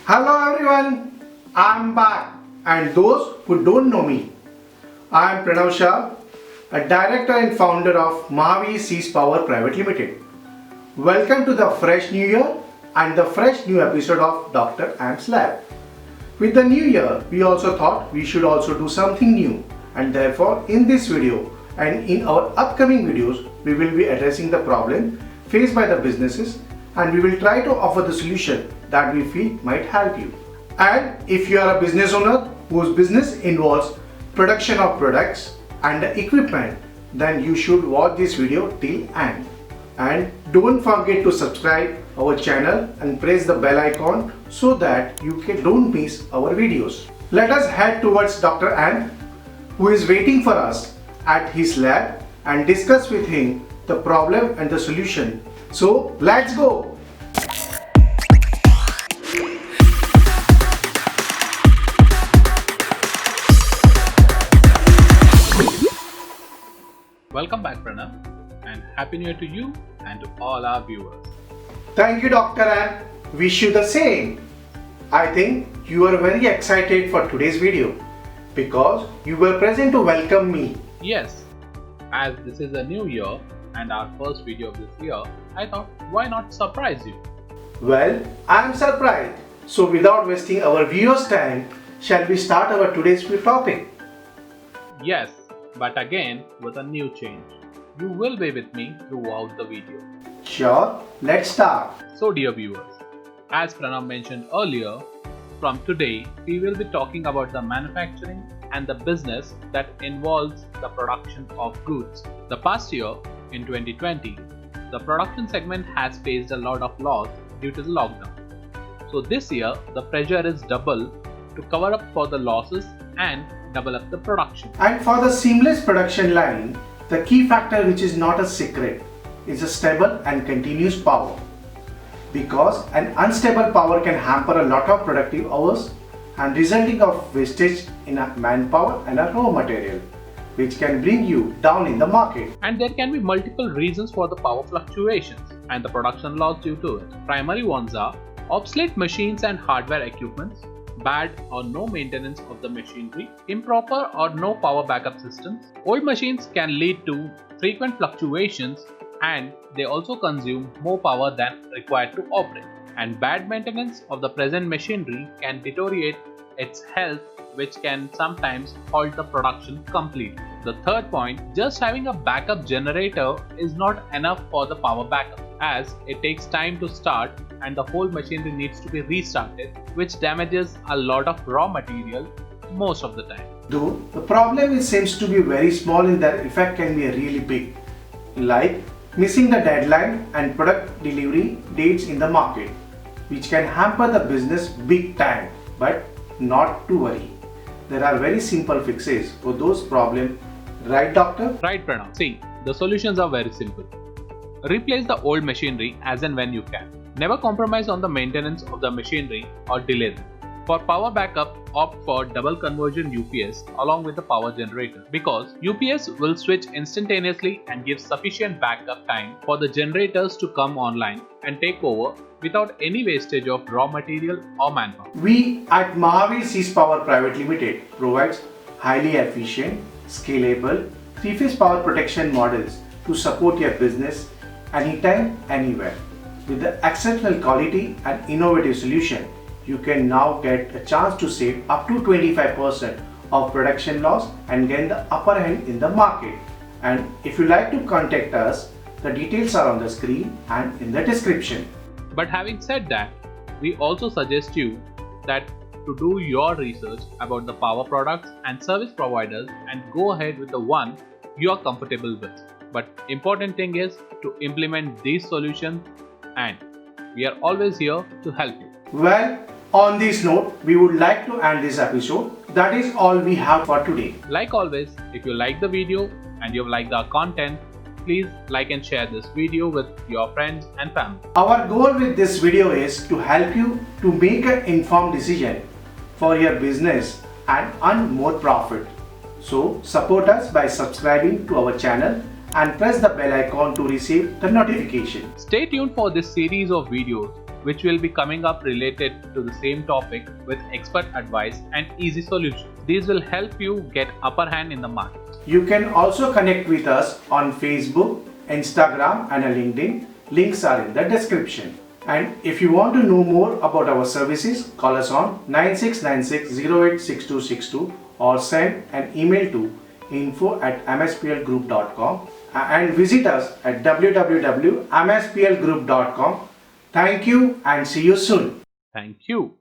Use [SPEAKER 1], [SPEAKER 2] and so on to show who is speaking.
[SPEAKER 1] Hello everyone, I'm back, and those who don't know me, I am Pranav Shah, a director and founder of Mahavir Sys Power Pvt Limited. Welcome to the fresh new year and the fresh new episode of Dr. Am's Lab. With the new year, we also thought we should also do something new, and therefore in this video and in our upcoming videos, we will be addressing the problem faced by the businesses, and we will try to offer the solution that we feel might help you. And if you are a business owner whose business involves production of products and equipment, then you should watch this video till end. And don't forget to subscribe our channel and press the bell icon so that you don't miss our videos. Let us head towards Dr. Am, who is waiting for us at his lab, and discuss with him the problem and the solution. So let's go!
[SPEAKER 2] Welcome back, Pranav, and Happy New Year to you and to all our viewers.
[SPEAKER 1] Thank you, Dr. Am. Wish you the same. I think you are very excited for today's video because you were present to welcome me.
[SPEAKER 2] Yes, as this is a new year and our first video of this year, I thought why not surprise you?
[SPEAKER 1] Well, I am surprised. So without wasting our viewers' time, shall we start our today's topic?
[SPEAKER 2] Yes, but again with a new change. You will be with me throughout the video.
[SPEAKER 1] Sure, let's start.
[SPEAKER 2] So dear viewers, as Pranav mentioned earlier, from today we will be talking about the manufacturing and the business that involves the production of goods. The past year, in 2020, the production segment has faced a lot of loss due to the lockdown. So this year the pressure is double to cover up for the losses and double up the production.
[SPEAKER 1] And for the seamless production line, the key factor which is not a secret is a stable and continuous power. Because an unstable power can hamper a lot of productive hours and resulting of wastage in a manpower and a raw material, which can bring you down in the market.
[SPEAKER 2] And there can be multiple reasons for the power fluctuations and the production loss due to it. Primary ones are obsolete machines and hardware equipments, bad or no maintenance of the machinery, improper or no power backup systems. Old machines can lead to frequent fluctuations and they also consume more power than required to operate. And bad maintenance of the present machinery can deteriorate its health, which can sometimes halt the production completely. The third point, just having a backup generator is not enough for the power backup, as it takes time to start and the whole machinery needs to be restarted, which damages a lot of raw material most of the time.
[SPEAKER 1] Though the problem seems to be very small, in that effect can be really big, like missing the deadline and product delivery dates in the market, which can hamper the business big time. But not to worry, there are very simple fixes for those problems, right doctor?
[SPEAKER 2] Right, Pranav. See, the solutions are very simple. Replace the old machinery as and when you can. Never compromise on the maintenance of the machinery or delay them. For power backup, opt for double conversion UPS along with the power generator, because UPS will switch instantaneously and give sufficient backup time for the generators to come online and take over without any wastage of raw material or manpower.
[SPEAKER 1] We at Mahavir Sys Power Pvt Limited provides highly efficient, scalable, three-phase power protection models to support your business anytime, anywhere. With the exceptional quality and innovative solution, you can now get a chance to save up to 25% of production loss and gain the upper hand in the market. And if you like to contact us, the details are on the screen and in the description.
[SPEAKER 2] But having said that, we also suggest you that to do your research about the power products and service providers and go ahead with the one you are comfortable with. But important thing is to implement these solutions, and we are always here to help you.
[SPEAKER 1] Well, on this note, we would like to end this episode. That is all we have for today.
[SPEAKER 2] Like always, if you like the video and you have liked our content, please like and share this video with your friends and family.
[SPEAKER 1] Our goal with this video is to help you to make an informed decision for your business and earn more profit. So support us by subscribing to our channel and press the bell icon to receive the notification.
[SPEAKER 2] Stay tuned for this series of videos which will be coming up related to the same topic with expert advice and easy solutions. These will help you get upper hand in the market.
[SPEAKER 1] You can also connect with us on Facebook, Instagram and LinkedIn. Links are in the description. And if you want to know more about our services, call us on 9696086262 or send an email to info@msplgroup.com and visit us at www.msplgroup.com. Thank you and see you soon.
[SPEAKER 2] Thank you.